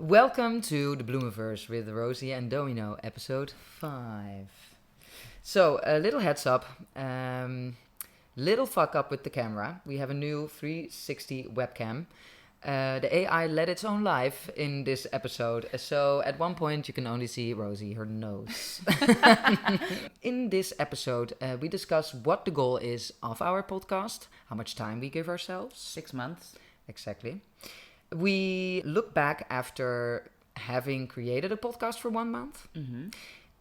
Welcome to the Bloomiverse with Rosie and Domino, episode 5. So, a little heads up, little fuck up with the camera. We have a new 360 webcam. The AI led its own life in this episode, so at one point you can only see Rosie, her nose. In this episode, we discuss what the goal is of our podcast, how much time we give ourselves. 6 months. Exactly. We look back after having created a podcast for 1 month. Mm-hmm.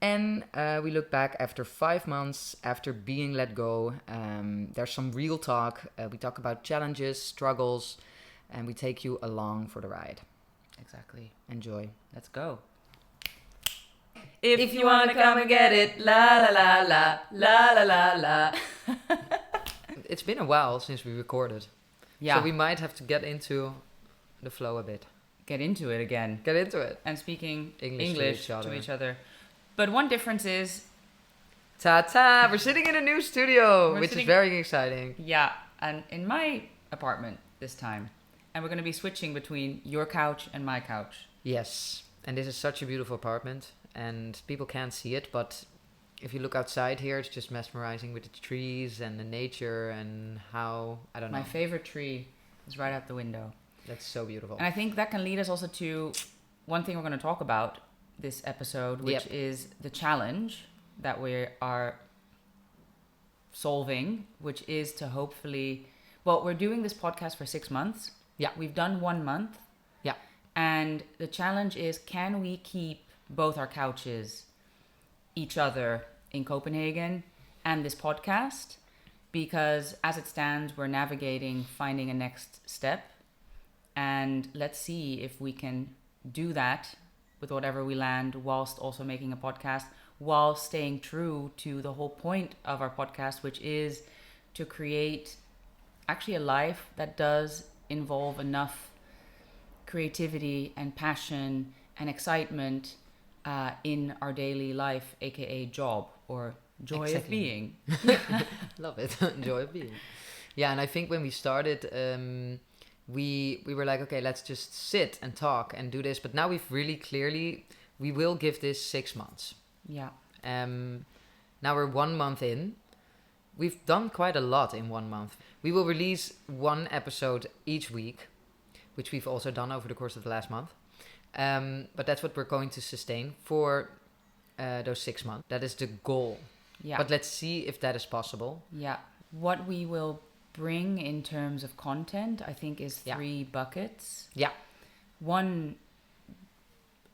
And we look back after 5 months after being let go. There's some real talk. We talk about challenges, struggles, and we take you along for the ride. Exactly. Enjoy. Let's go. If you wanna come and get it, la la la la, la la la la. It's been a while since we recorded. Yeah. So we might have to get into the flow a bit. Get into it again. Get into it. And speaking English to each other. But one difference is... Ta-ta! We're sitting in a new studio, which is very exciting. Yeah, and in my apartment this time. And we're going to be switching between your couch and my couch. Yes, and this is such a beautiful apartment. And people can't see it, but if you look outside here, it's just mesmerizing with the trees and the nature and how, I don't know. My favorite tree is right out the window. That's so beautiful. And I think that can lead us also to one thing we're going to talk about this episode, which is the challenge that we are solving, which is to hopefully... Well, we're doing this podcast for 6 months. Yeah. We've done 1 month. Yeah. And the challenge is, can we keep both our couches, each other in Copenhagen, and this podcast? Because as it stands, we're navigating, finding a next step. And let's see if we can do that with whatever we land, whilst also making a podcast, while staying true to the whole point of our podcast, which is to create actually a life that does involve enough creativity and passion and excitement in our daily life, aka job or joy of being. Love it. Joy of being. Yeah, and I think when we started... We were like, okay, let's just sit and talk and do this. But now we've really clearly, we will give this 6 months. Yeah. Now we're 1 month in. We've done quite a lot in 1 month. We will release 1 episode each week, which we've also done over the course of the last month. But that's what we're going to sustain for those 6 months. That is the goal. Yeah. But let's see if that is possible. Yeah. What we will bring in terms of content, I think, is 3 buckets. Yeah. 1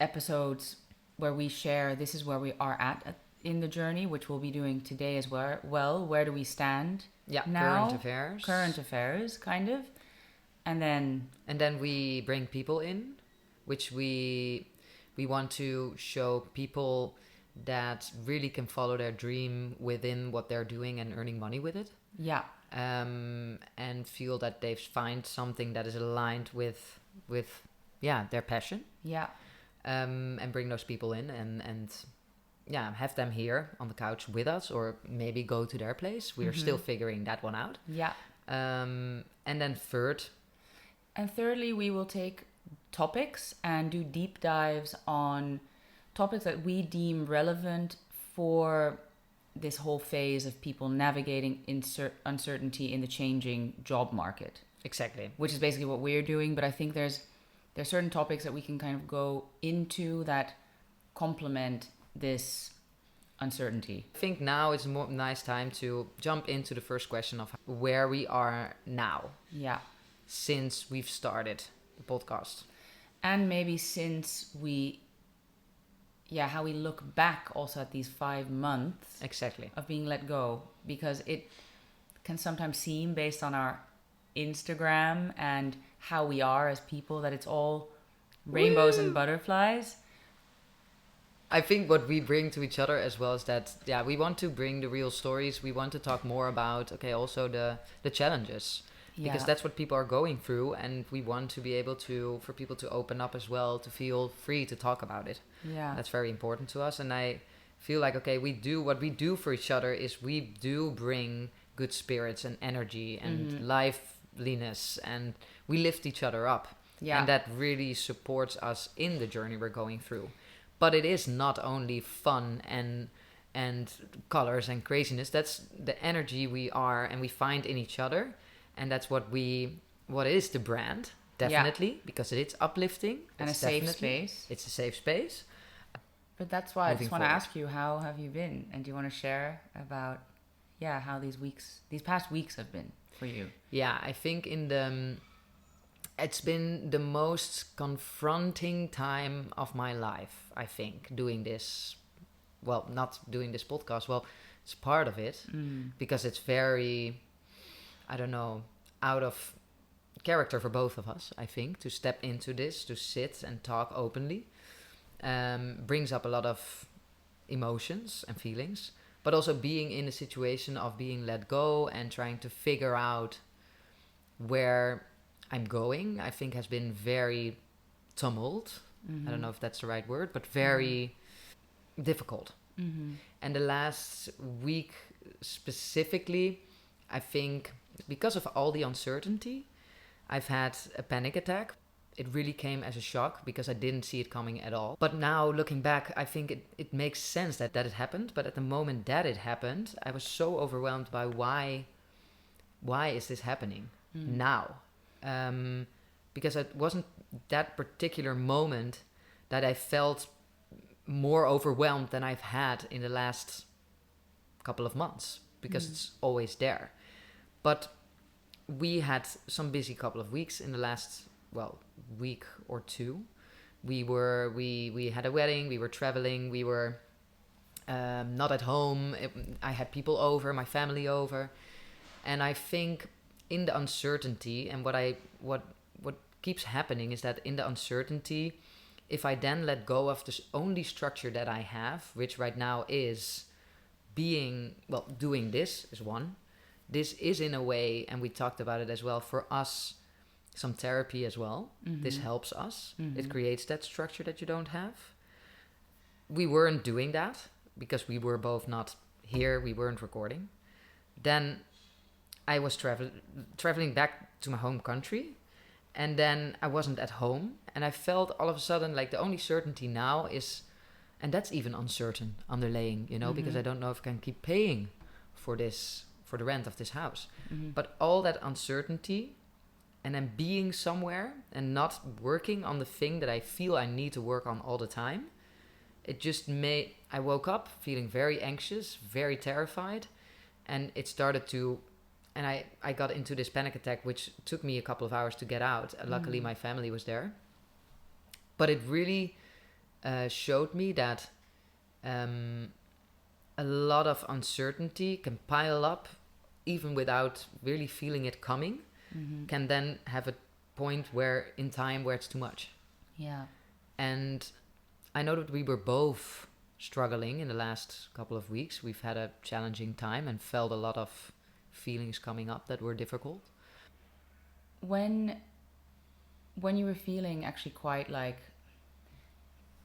episodes where we share, this is where we are at in the journey, which we'll be doing today as well. Where do we stand now? Current affairs, kind of. And then we bring people in, which we want to show people that really can follow their dream within what they're doing and earning money with it. Yeah. And feel that they find something that is aligned with their passion. Yeah. And bring those people in and have them here on the couch with us, or maybe go to their place. We are still figuring that one out. Yeah. And then thirdly, we will take topics and do deep dives on topics that we deem relevant for this whole phase of people navigating uncertainty in the changing job market. Exactly. Which is basically what we're doing. But I think there's certain topics that we can kind of go into that complement this uncertainty. I think now is a nice time to jump into the first question of where we are now. Yeah. Since we've started the podcast. And maybe since how we look back also at these 5 months of being let go, because it can sometimes seem, based on our Instagram and how we are as people, that it's all rainbows and butterflies. I think what we bring to each other as well is that, we want to bring the real stories. We want to talk more about, also the challenges. Because that's what people are going through, and we want to be able to, for people to open up as well, to feel free to talk about it. Yeah. That's very important to us. And I feel like, what we do for each other is we do bring good spirits and energy and liveliness, and we lift each other up. Yeah. And that really supports us in the journey we're going through. But it is not only fun and colors and craziness. That's the energy we are and we find in each other. And that's what is the brand, definitely, because it's uplifting. And It's a safe definitely- space. It's a safe space. But that's why I Moving just want to forward. ask you, how have you been? And do you want to share about, how these past weeks have been for you? Yeah, I think it's been the most confronting time of my life, I think, doing this. Well, not doing this podcast. Well, it's part of it because it's very, I don't know, out of character for both of us, I think, to step into this, to sit and talk openly. Brings up a lot of emotions and feelings, but also being in a situation of being let go and trying to figure out where I'm going, I think has been very tumult. I don't know if that's the right word, but very difficult. And the last week specifically, I think because of all the uncertainty, I've had a panic attack. It really came as a shock because I didn't see it coming at all. But now looking back, I think it makes sense that it happened. But at the moment that it happened, I was so overwhelmed by why is this happening now? Because it wasn't that particular moment that I felt more overwhelmed than I've had in the last couple of months, because it's always there. But we had some busy couple of weeks in the last, week or two. We had a wedding, we were traveling, we were not at home. I had people over, my family over. And I think in the uncertainty, and what keeps happening is that in the uncertainty, if I then let go of this only structure that I have, which right now is doing this is one. This is in a way, and we talked about it as well, for us, some therapy as well. This helps us. It creates that structure that you don't have. We weren't doing that because we were both not here. We weren't recording. Then I was traveling back to my home country, and then I wasn't at home, and I felt all of a sudden like the only certainty now is, and that's even uncertain underlaying, because I don't know if I can keep paying for the rent of this house. But all that uncertainty, and then being somewhere and not working on the thing that I feel I need to work on all the time, it just I woke up feeling very anxious, very terrified, and it started to, and I got into this panic attack, which took me a couple of hours to get out. Luckily, my family was there. But it really showed me that a lot of uncertainty can pile up even without really feeling it coming, can then have a point in time where it's too much. Yeah. And I know that we were both struggling in the last couple of weeks. We've had a challenging time and felt a lot of feelings coming up that were difficult. When you were feeling actually quite like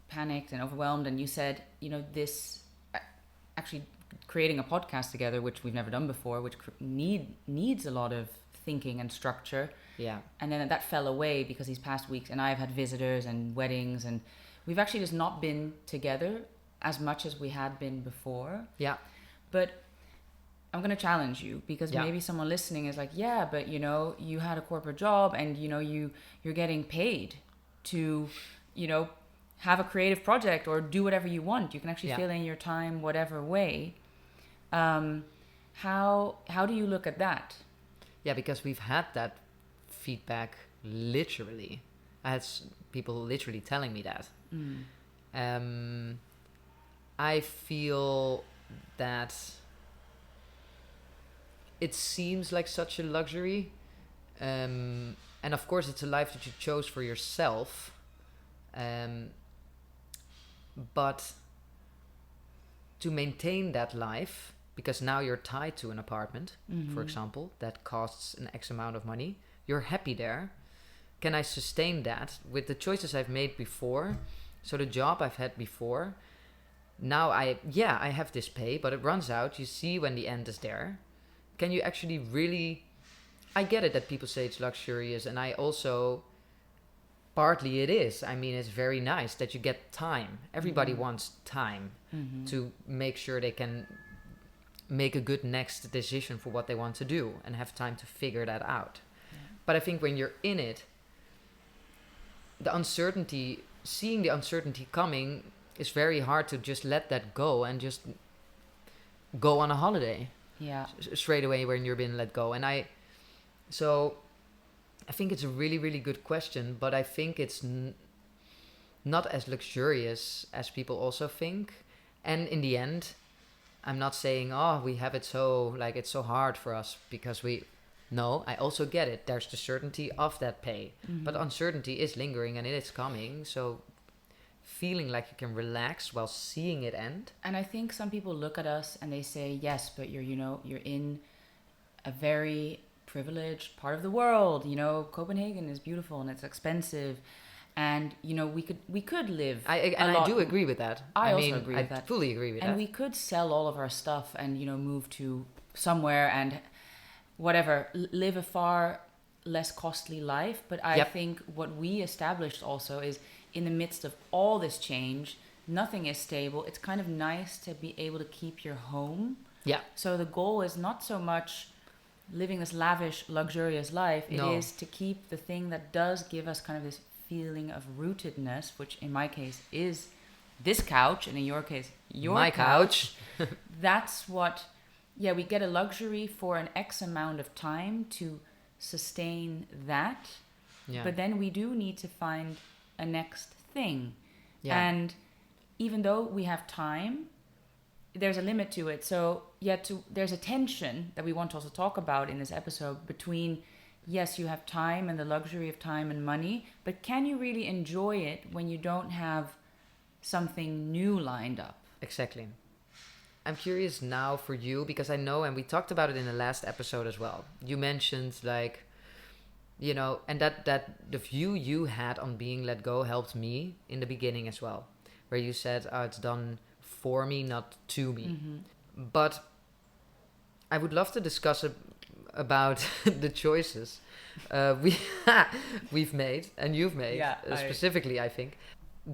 panicked and overwhelmed, and you said, this actually creating a podcast together, which we've never done before, which needs a lot of thinking and structure. Yeah. And then that fell away because these past weeks, and I've had visitors and weddings, and we've actually just not been together as much as we had been before. Yeah. But I'm going to challenge you, because maybe someone listening is like, yeah, but you had a corporate job, and you're getting paid to, have a creative project or do whatever you want. You can actually fill in your time whatever way. How do you look at that? Yeah, because we've had that feedback literally. I had people literally telling me that. I feel that it seems like such a luxury. And of course, it's a life that you chose for yourself. But to maintain that life, because now you're tied to an apartment, for example, that costs an X amount of money, you're happy there. Can I sustain that with the choices I've made before? So the job I've had before, now I have this pay, but it runs out. You see when the end is there. Can you actually really... I get it that people say it's luxurious, and I also partly it is. I mean, it's very nice that you get time. Everybody Mhm. wants time Mhm. to make sure they can make a good next decision for what they want to do and have time to figure that out. Yeah. But I think when you're in it, the uncertainty, seeing the uncertainty coming, is very hard to just let that go and just go on a holiday Yeah. straight away when you're being let go. So I think it's a really, really good question, but I think it's not as luxurious as people also think. And in the end, I'm not saying, oh, we have it so, like, it's so hard for us because no, I also get it. There's the certainty of that pay, but Mhm. uncertainty is lingering and it is coming. So feeling like you can relax while seeing it end. And I think some people look at us and they say, yes, but you're in a very privileged part of the world. Copenhagen is beautiful and it's expensive. And, we could live. I do agree with that. I also mean, agree with I that. fully agree with that. And we could sell all of our stuff and, move to somewhere and whatever, live a far less costly life. But I Yep. think what we established also is in the midst of all this change, nothing is stable. It's kind of nice to be able to keep your home. Yeah. So the goal is not so much living this lavish, luxurious life. It No. is to keep the thing that does give us kind of this feeling of rootedness, which in my case is this couch, and in your case, your My couch. That's what, we get a luxury for an X amount of time to sustain that. Yeah. But then we do need to find a next thing. Yeah. And even though we have time, there's a limit to it. So there's a tension that we want to also talk about in this episode between, yes, you have time and the luxury of time and money, but can you really enjoy it when you don't have something new lined up? Exactly. I'm curious now for you because I know, and we talked about it in the last episode as well. You mentioned and that the view you had on being let go helped me in the beginning as well, where you said, oh, it's done for me, not to me. Mm-hmm. But I would love to discuss about the choices we've made and you've made, specifically, I think,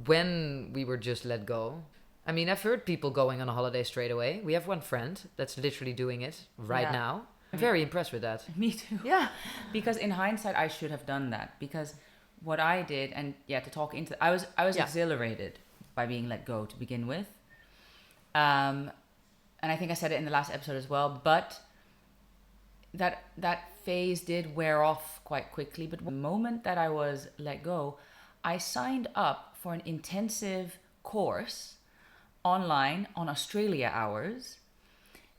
when we were just let go. I mean, I've heard people going on a holiday straight away. We have one friend that's literally doing it right now. I'm very impressed with that. Me too. Yeah. Because in hindsight, I should have done that. Because what I did, and to talk into, I was exhilarated by being let go to begin with. And I think I said it in the last episode as well. But that phase did wear off quite quickly. But the moment that I was let go, I signed up for an intensive course online on Australia hours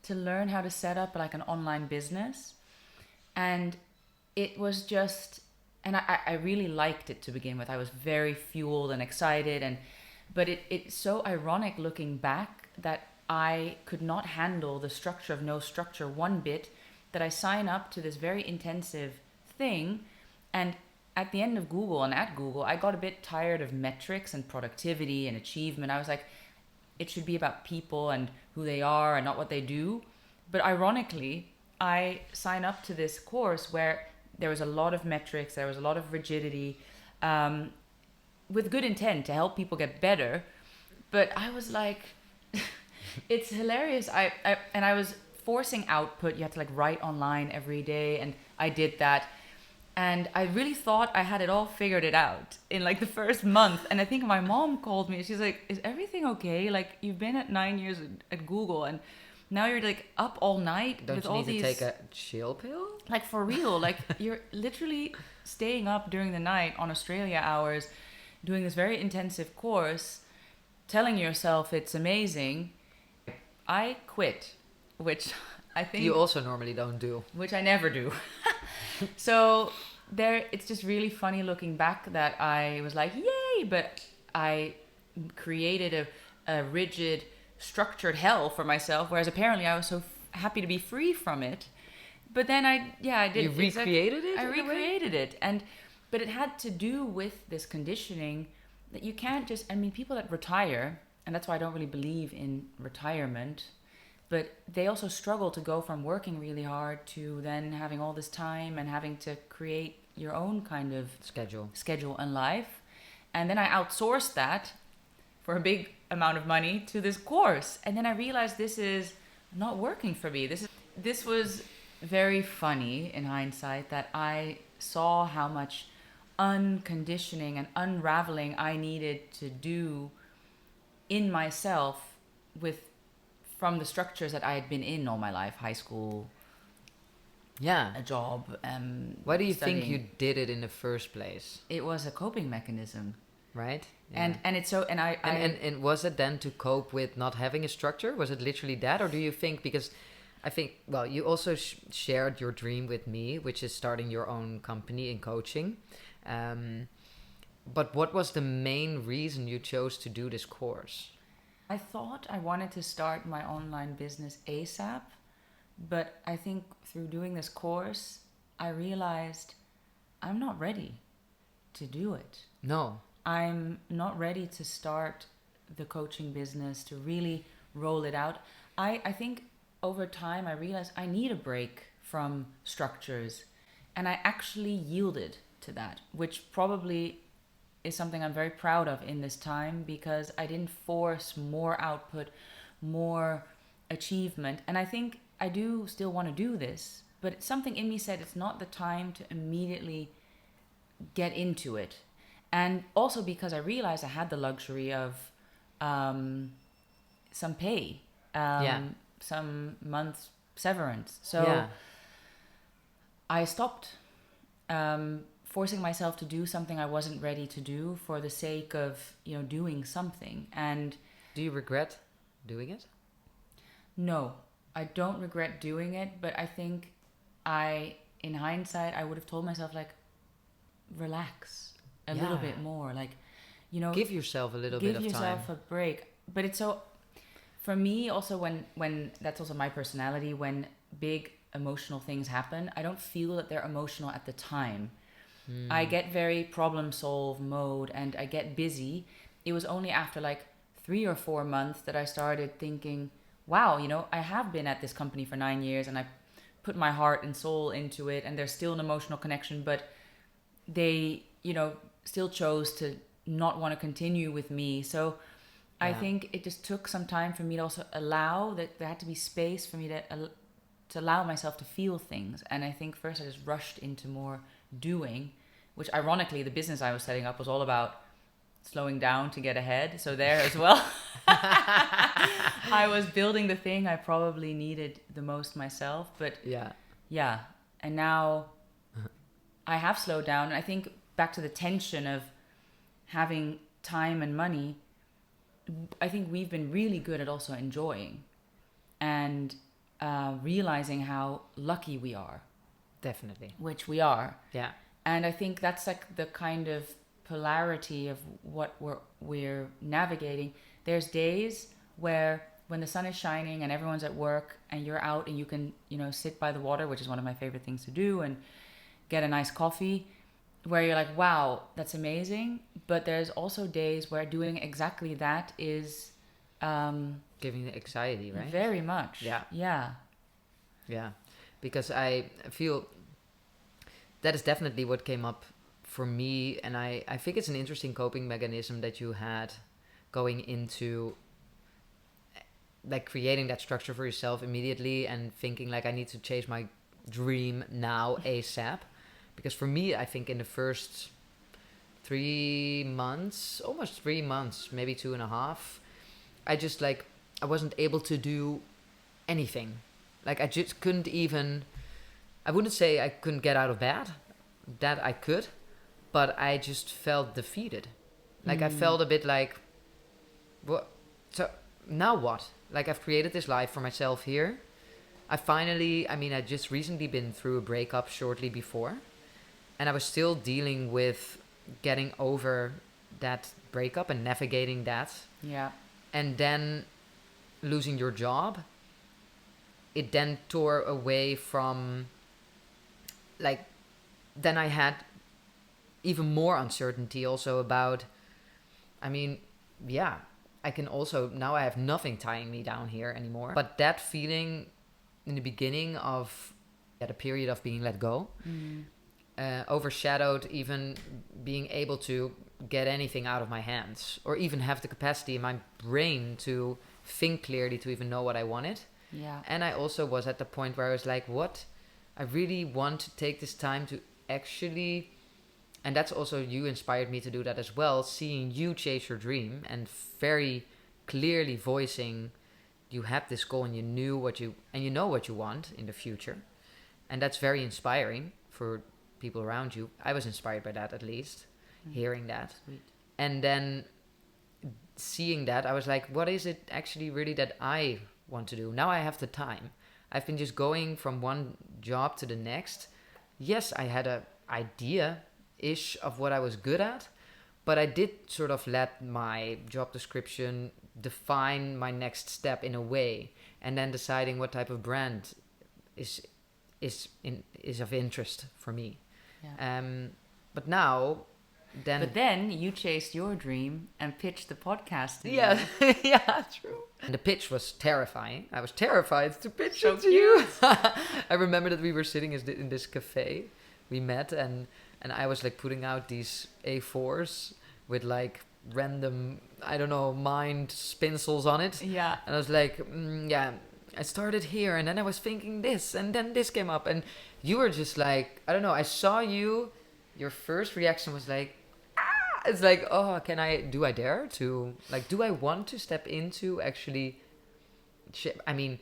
to learn how to set up like an online business. And it was just, and I really liked it to begin with. I was very fueled and excited, but it's so ironic looking back that I could not handle the structure of no structure one bit, that I sign up to this very intensive thing, and at the end of Google and at Google, I got a bit tired of metrics and productivity and achievement. I was like, it should be about people and who they are and not what they do. But ironically, I sign up to this course where there was a lot of metrics, there was a lot of rigidity, with good intent to help people get better. But I was like, it's hilarious. I was forcing output. You had to like write online every day, and I did that. And I really thought I had it all figured it out in like the first month. And I think my mom called me. She's like, is everything okay? Like, you've been at 9 years at Google and now you're like up all night. Don't with you all need these, to take a chill pill? Like, for real. Like, you're literally staying up during the night on Australia hours, doing this very intensive course, telling yourself it's amazing. I quit, which I think... You also normally don't do. Which I never do. So it's just really funny looking back that I was like, yay, but I created a rigid, structured hell for myself, whereas apparently I was so happy to be free from it. But then I did. You recreated it? I recreated it. But it had to do with this conditioning that you can't just, I mean, people that retire, and that's why I don't really believe in retirement, but they also struggle to go from working really hard to then having all this time and having to create, your own kind of schedule and life. And then I outsourced that for a big amount of money to this course. And then I realized this is not working for me. This was very funny in hindsight, that I saw how much unconditioning and unraveling I needed to do in myself from the structures that I had been in all my life, high school, a job. Why do you studying. think you did it in the first place? It was a coping mechanism, right? Yeah. And it's so, and and was it then to cope with not having a structure? Was it literally that, or do you think, because I think, well, you also shared your dream with me, which is starting your own company in coaching. But what was the main reason you chose to do this course? I thought I wanted to start my online business ASAP, but I think through doing this course, I realized I'm not ready to do it. No. I'm not ready to start the coaching business, to really roll it out. I think over time I realized I need a break from structures, and I actually yielded to that, which probably is something I'm very proud of in this time, because I didn't force more output, more achievement. And I think I do still want to do this, but something in me said it's not the time to immediately get into it. And also because I realized I had the luxury of some pay, some months severance. So I stopped forcing myself to do something I wasn't ready to do for the sake of, doing something. And do you regret doing it? No, I don't regret doing it, but I think in hindsight, I would have told myself, like, relax a little bit more, like, give yourself a little bit of time. Give yourself a break. But it's so, for me also, when that's also my personality, when big emotional things happen, I don't feel that they're emotional at the time. I get very problem solve mode and I get busy. It was only after like 3 or 4 months that I started thinking, wow, I have been at this company for 9 years and I put my heart and soul into it, and there's still an emotional connection, but they, still chose to not want to continue with me. So I think it just took some time for me to also allow that there had to be space for me to allow myself to feel things. And I think first I just rushed into more doing, which ironically the business I was setting up was all about slowing down to get ahead. So there as well, I was building the thing I probably needed the most myself. But and now I have slowed down. And I think back to the tension of having time and money, I think we've been really good at also enjoying and realizing how lucky we are. Definitely. Which we are. Yeah. And I think that's like the kind of polarity of what we're navigating. There's days where when the sun is shining and everyone's at work and you're out and you can, sit by the water, which is one of my favorite things to do, and get a nice coffee, where you're like, wow, that's amazing. But there's also days where doing exactly that is giving the anxiety, right? Very much. Yeah. Because I feel that is definitely what came up for me, and I think it's an interesting coping mechanism that you had going into like creating that structure for yourself immediately and thinking like, I need to chase my dream now ASAP. Because for me, I think in the first 3 months, almost 3 months, maybe 2.5, I wasn't able to do anything. Like I just couldn't even, I wouldn't say I couldn't get out of bed, that I could, but I just felt defeated. Like I felt a bit like, what? So now what? Like I've created this life for myself here. I just recently been through a breakup shortly before, and I was still dealing with getting over that breakup and navigating that. Yeah. And then losing your job, it then tore away from, like, then I had even more uncertainty also about, I can also, now I have nothing tying me down here anymore. But that feeling in the beginning of the period of being let go, overshadowed even being able to get anything out of my hands, or even have the capacity in my brain to think clearly, to even know what I wanted. Yeah. And I also was at the point where I was like, what? I really want to take this time to actually, and that's also, you inspired me to do that as well, seeing you chase your dream and very clearly voicing you had this goal and you knew what you, and you know what you want in the future. And that's very inspiring for people around you. I was inspired by that, at least, hearing that. Sweet. And then seeing that, I was like, what is it actually really that I want to do? Now I have the time. I've been just going from one job to the next. Yes, I had a idea-ish of what I was good at, but I did sort of let my job description define my next step in a way, and then deciding what type of brand is of interest for me. Yeah. But now, But then you chased your dream and pitched the podcast. Yeah, yeah, true. And the pitch was terrifying. I was terrified to pitch So it to you. I remember that we were sitting in this cafe. We met, and I was like putting out these A4s with like random, I don't know, mind spinsels on it. Yeah. And I was like, yeah, I started here, and then I was thinking this, and then this came up, and you were just like, I don't know, I saw you, your first reaction was like, it's like, oh, do I dare to, like, do I want to step into actually, I mean,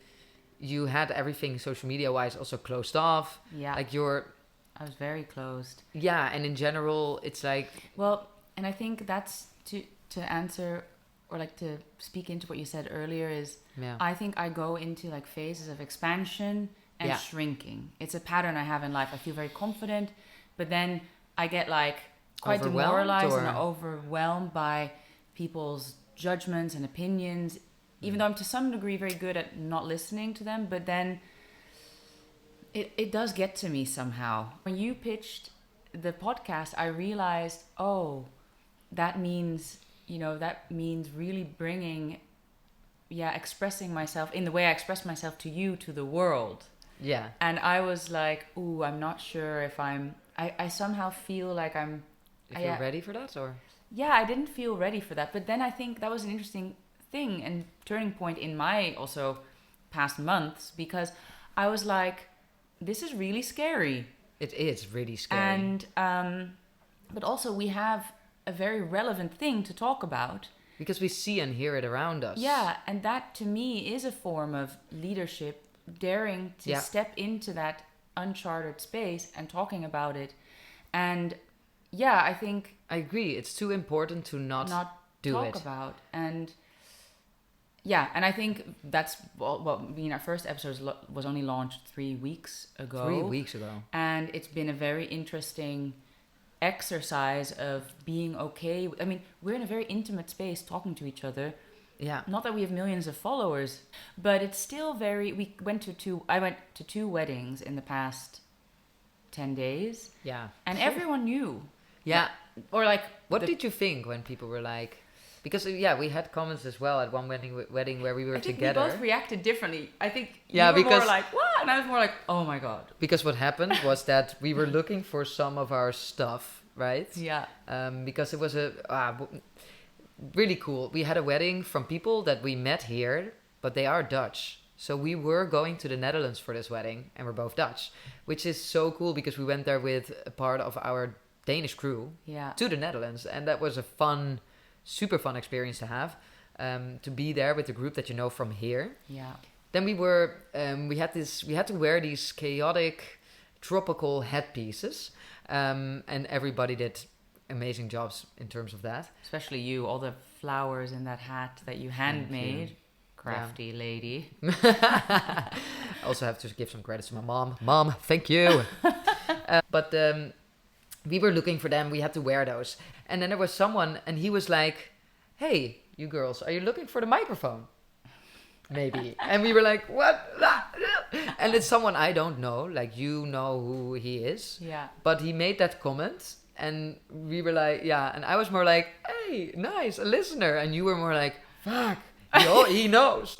you had everything social media wise also closed off. Yeah. Like I was very closed. Yeah, and in general, it's like. Well, and I think that's to answer, or like to speak into what you said earlier is, Yeah. I think I go into like phases of expansion and shrinking. It's a pattern I have in life. I feel very confident, but then I get like quite demoralized and overwhelmed by people's judgments and opinions, even though I'm to some degree very good at not listening to them. But then it does get to me somehow. When you pitched the podcast, I realized, oh, that means really bringing, expressing myself in the way I express myself to you, to the world. Yeah. And I was like, ooh, I'm not sure if I somehow feel like I'm... If you're ready for that, or? Yeah, I didn't feel ready for that. But then I think that was an interesting thing and turning point in my also past months, because I was like, this is really scary. It is really scary. And, but also we have a very relevant thing to talk about. Because we see and hear it around us. Yeah, and that to me is a form of leadership, daring to step into that uncharted space and talking about it. And yeah, I think I agree. It's too important to not do talk it. about. And yeah, and I think that's our first episode was only launched 3 weeks ago. 3 weeks ago. And it's been a very interesting exercise of being okay. I mean, we're in a very intimate space talking to each other. Yeah. Not that we have millions of followers, but it's still very... I went to 2 weddings in the past 10 days. Yeah. And everyone knew. Yeah. Or like... What did you think when people were like... Because, we had comments as well at one wedding where we were together. We both reacted differently. I think you were more like, what? And I was more like, oh my God. Because what happened was that we were looking for some of our stuff, right? Yeah. Because it was really cool. We had a wedding from people that we met here, but they are Dutch. So we were going to the Netherlands for this wedding, and we're both Dutch, which is so cool because we went there with a part of our Danish crew to the Netherlands, and that was a super fun experience to have, to be there with the group that you know from here. Yeah. Then we had to wear these chaotic tropical headpieces, and everybody did amazing jobs in terms of that. Especially you, all the flowers in that hat that you handmade. Crafty lady. I also have to give some credit to my mom. Mom, thank you. But we were looking for them. We had to wear those. And then there was someone, and he was like, hey, you girls, are you looking for the microphone? Maybe. And we were like, what? And it's someone I don't know. Like, you know who he is. Yeah. But he made that comment, and we were like, yeah. And I was more like, hey, nice, a listener. And you were more like, fuck. He knows.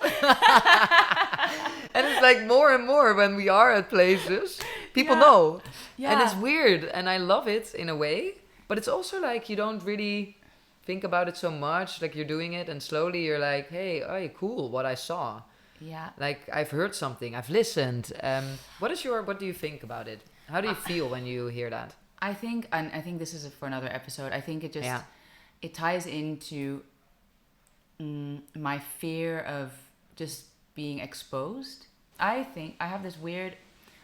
And it's like more and more when we are at places, People Yeah. know. Yeah. And it's weird. And I love it in a way. But it's also like you don't really think about it so much. Like you're doing it and slowly you're like, hey, cool, what I saw. Yeah. Like I've heard something. I've listened. What do you think about it? How do you feel when you hear that? I think this is for another episode. I think it just it ties into my fear of just being exposed. I think I have this weird.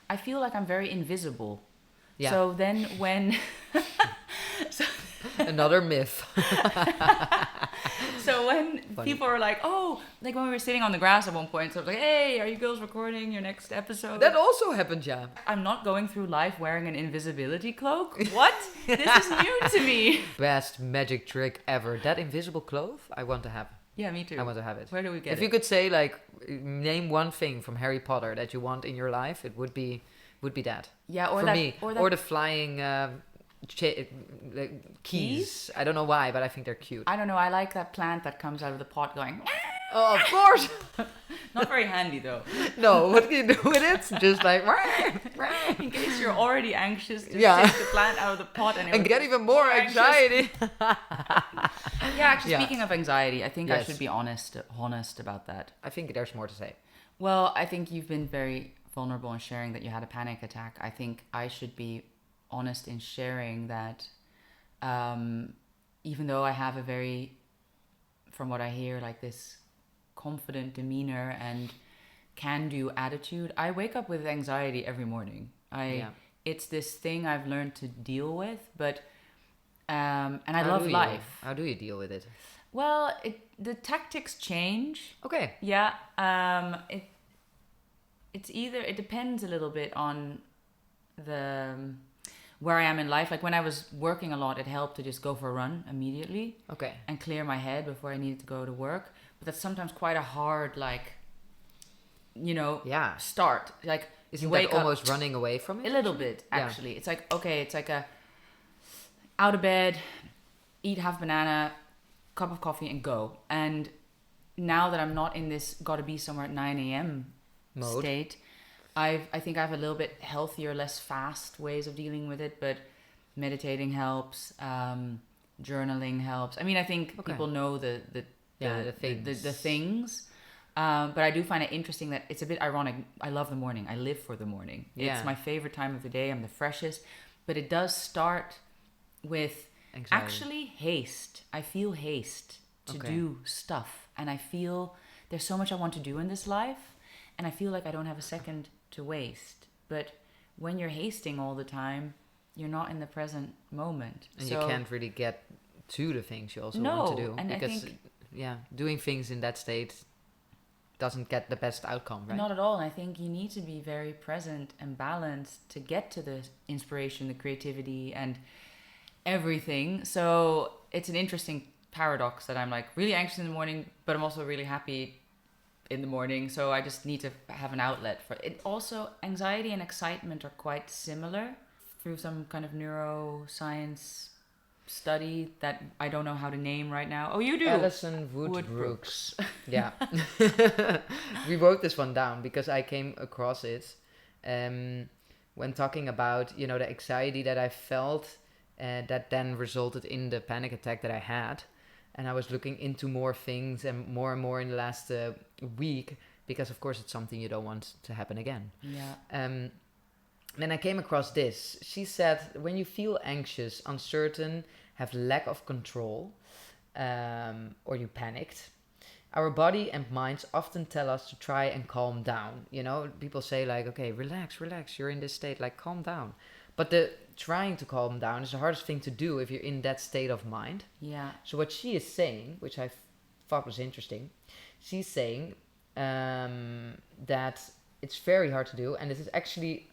I feel like I'm very invisible. Yeah. So then when. Another myth. So when Funny. people are like, oh, like when we were sitting on the grass at one point, so I was like, hey, are you girls recording your next episode? That also happened, yeah. I'm not going through life wearing an invisibility cloak. What? This is new to me. Best magic trick ever. That invisible cloth, I want to have. Yeah, me too. I want to have it. Where do we get it? If you could say, like, name one thing from Harry Potter that you want in your life, it would be that. Yeah, or for that, me, or the flying keys. I don't know why, but I think they're cute. I don't know. I like that plant that comes out of the pot going. Oh, of course. Not very handy though. No, what can you do with it? Just like in case you're already anxious, just Yeah. take the plant out of the pot and get even more anxiety. Yeah, actually, Yeah. speaking of anxiety, I think I Yes. should be honest about that. I think there's more to say. Well, I think you've been very vulnerable in sharing that you had a panic attack. I think I should be honest in sharing that even though I have a very, from what I hear, like this confident demeanor and can-do attitude, I wake up with anxiety every morning. It's this thing I've learned to deal with, but and I love life. How do you deal with it? Well, the tactics change. Okay. Yeah. It depends a little bit on where I am in life. Like when I was working a lot, it helped to just go for a run immediately. Okay. And clear my head before I needed to go to work. But that's sometimes quite a hard, start. Like Isn't you that wake up almost running away from it? a little bit, actually. It's like, okay, it's like a out of bed, eat half banana, cup of coffee and go. And now that I'm not in this gotta be somewhere at 9 a.m. Mode. state, I think I have a little bit healthier, less fast ways of dealing with it, but meditating helps, journaling helps. I mean, I think people know the things. But I do find it interesting that it's a bit ironic. I love the morning. I live for the morning. Yeah. It's my favorite time of the day. I'm the freshest. But it does start with Anxiety. actually haste. I feel haste to do stuff. And I feel there's so much I want to do in this life. And I feel like I don't have a second to waste. But when you're hasting all the time, you're not in the present moment. And you can't really get to the things you also want to do. And because, I think, doing things in that state doesn't get the best outcome, right? Not at all. And I think you need to be very present and balanced to get to the inspiration, the creativity, and everything. So it's an interesting paradox that I'm like really anxious in the morning, but I'm also really happy in the morning. So I just need to have an outlet for it. Also, anxiety and excitement are quite similar through some kind of neuroscience study that I don't know how to name right now. Oh, you do? Alison Woodbrooks. Yeah. We wrote this one down because I came across it when talking about, the anxiety that I felt that then resulted in the panic attack that I had. And I was looking into more things and more in the last week because, of course, it's something you don't want to happen again. Yeah. Then I came across this. She said, when you feel anxious, uncertain, have lack of control, or you panicked, our body and minds often tell us to try and calm down. People say like, okay, relax, you're in this state, like calm down. But the trying to calm down is the hardest thing to do if you're in that state of mind. Yeah. So what she is saying, which I thought was interesting, she's saying that it's very hard to do, and this is actually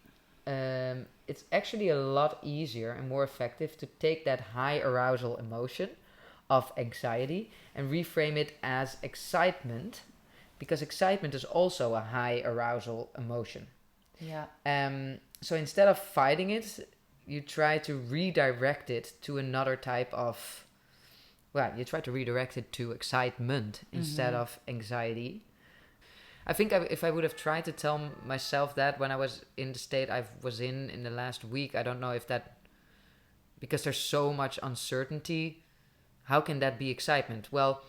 it's actually a lot easier and more effective to take that high arousal emotion of anxiety and reframe it as excitement, because excitement is also a high arousal emotion. Yeah. So instead of fighting it, you try to redirect it to another type of, you try to redirect it to excitement instead of anxiety. I think if I would have tried to tell myself that when I was in the state I was in the last week, I don't know if that, because there's so much uncertainty, how can that be excitement? Well,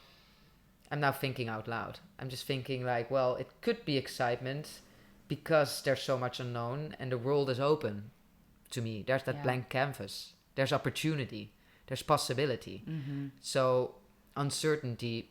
I'm now thinking out loud. I'm just thinking like, well, it could be excitement because there's so much unknown and the world is open to me. There's that blank canvas. There's opportunity. There's possibility. Mm-hmm. So uncertainty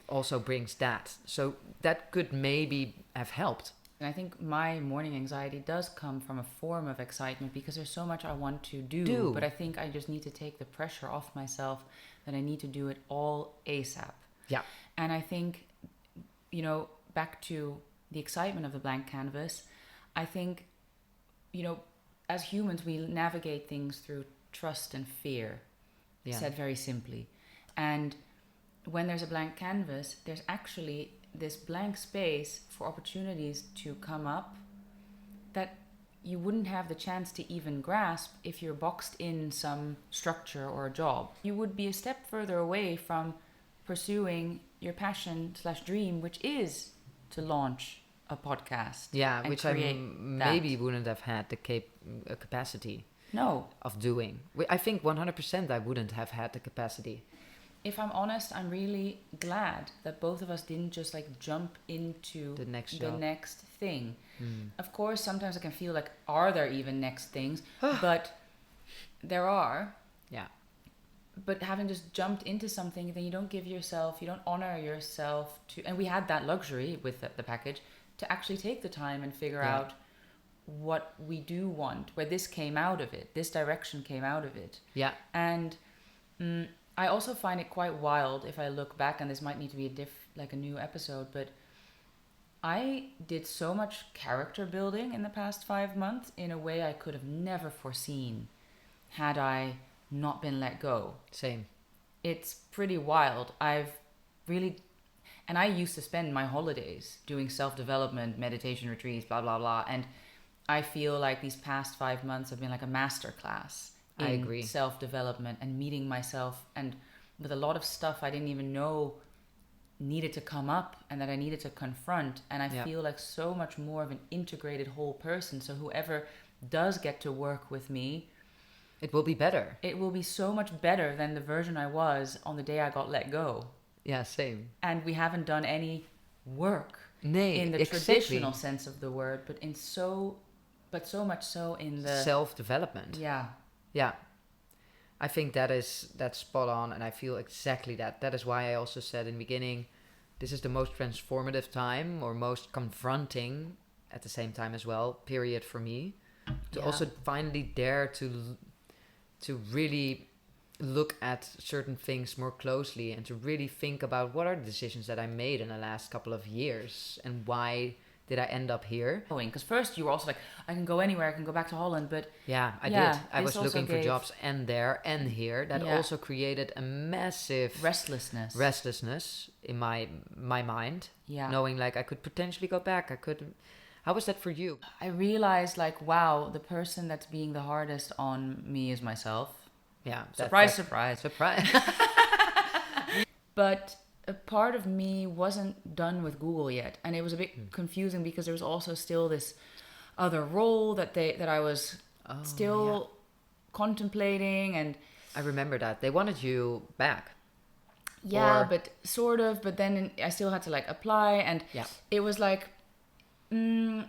also brings that. So that could maybe have helped. And I think my morning anxiety does come from a form of excitement because there's so much I want to do. But I think I just need to take the pressure off myself that I need to do it all ASAP. Yeah. And I think, you know, back to the excitement of the blank canvas, I think, you know, as humans, we navigate things through trust and fear, said very simply. And when there's a blank canvas, there's actually this blank space for opportunities to come up that you wouldn't have the chance to even grasp if you're boxed in some structure or a job. You would be a step further away from pursuing your passion/dream, which is to launch a podcast. Yeah, which I maybe wouldn't have had the capacity of doing. I think 100% I wouldn't have had the capacity. If I'm honest, I'm really glad that both of us didn't just like jump into the next thing. Of course, sometimes I can feel like, are there even next things? But there are. Yeah. But having just jumped into something, then you don't honor yourself to, and we had that luxury with the package, to actually take the time and figure out what we do want, where this came out of it, this direction came out of it. Yeah. And I also find it quite wild if I look back, and this might need to be a new episode, but I did so much character building in the past 5 months in a way I could have never foreseen had I not been let go. Same. It's pretty wild. And I used to spend my holidays doing self-development, meditation retreats, blah, blah, blah. And I feel like these past 5 months have been like a masterclass in self-development and meeting myself, and with a lot of stuff I didn't even know needed to come up and that I needed to confront. And I feel like so much more of an integrated whole person. So whoever does get to work with me, it will be better. It will be so much better than the version I was on the day I got let go. Yeah, same. And we haven't done any work in the traditional sense of the word, but so much so in the self-development. Yeah. Yeah. I think that's spot on, and I feel exactly that. That is why I also said in the beginning, this is the most transformative time, or most confronting at the same time as well, period for me. To also finally dare to really look at certain things more closely and to really think about what are the decisions that I made in the last couple of years and why did I end up here? Because first you were also like, I can go anywhere, I can go back to Holland, but... Yeah, I did. I was looking for jobs and there and here. That also created a massive... Restlessness in my mind. Yeah. Knowing like I could potentially go back. How was that for you? I realized like, wow, the person that's being the hardest on me is myself. Yeah. Surprise. But a part of me wasn't done with Google yet, and it was a bit confusing because there was also still this other role that I was still contemplating, and I remember that they wanted you back. Yeah, but sort of. But then I still had to like apply, and it was like, is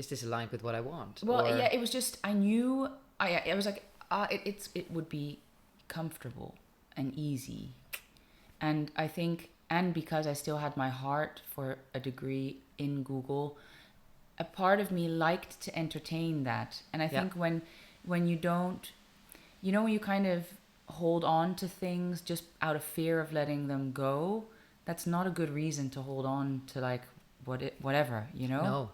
this aligned with what I want? Well, yeah, it was just I knew. I was like, it would be comfortable and easy. And I think, and because I still had my heart for a degree in Google, a part of me liked to entertain that. And I think when you don't, when you kind of hold on to things just out of fear of letting them go, that's not a good reason to hold on to like whatever, No.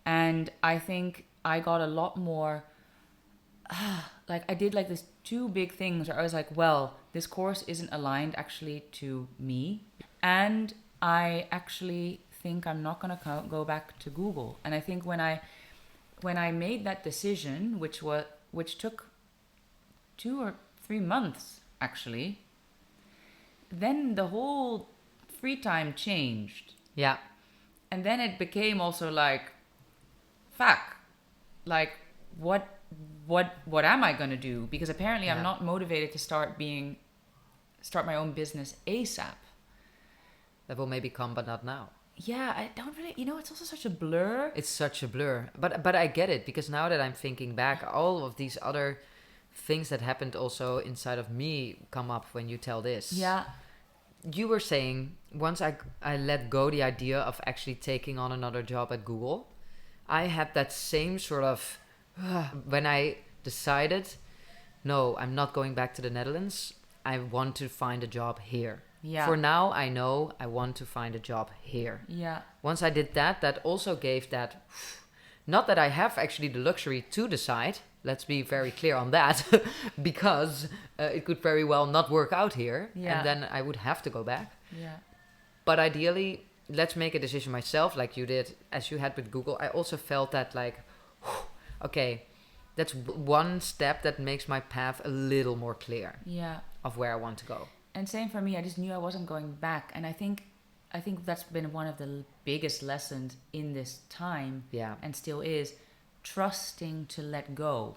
And I think I got a lot more, like I did like this 2 big things where I was like, well, this course isn't aligned actually to me, and I actually think I'm not going to go back to Google. And I think when I made that decision, which took 2 or 3 months actually, then the whole free time changed. Yeah. And then it became also like, fuck, like what am I gonna do? Because apparently I'm not motivated to start my own business ASAP. That will maybe come, but not now. Yeah, I don't really, it's also such a blur. It's such a blur. But I get it, because now that I'm thinking back, all of these other things that happened also inside of me come up when you tell this. Yeah. You were saying, once I let go the idea of actually taking on another job at Google, I had that same sort of, when I decided, no, I'm not going back to the Netherlands. I want to find a job here. Yeah. For now, I know I want to find a job here. Yeah. Once I did that, that also gave that, not that I have actually the luxury to decide, let's be very clear on that, because it could very well not work out here, and then I would have to go back. Yeah. But ideally, let's make a decision myself, like you did, as you had with Google. I also felt that like, okay, that's one step that makes my path a little more clear. Yeah. Of where I want to go. And same for me. I just knew I wasn't going back, and I think that's been one of the biggest lessons in this time. Yeah. And still is trusting to let go.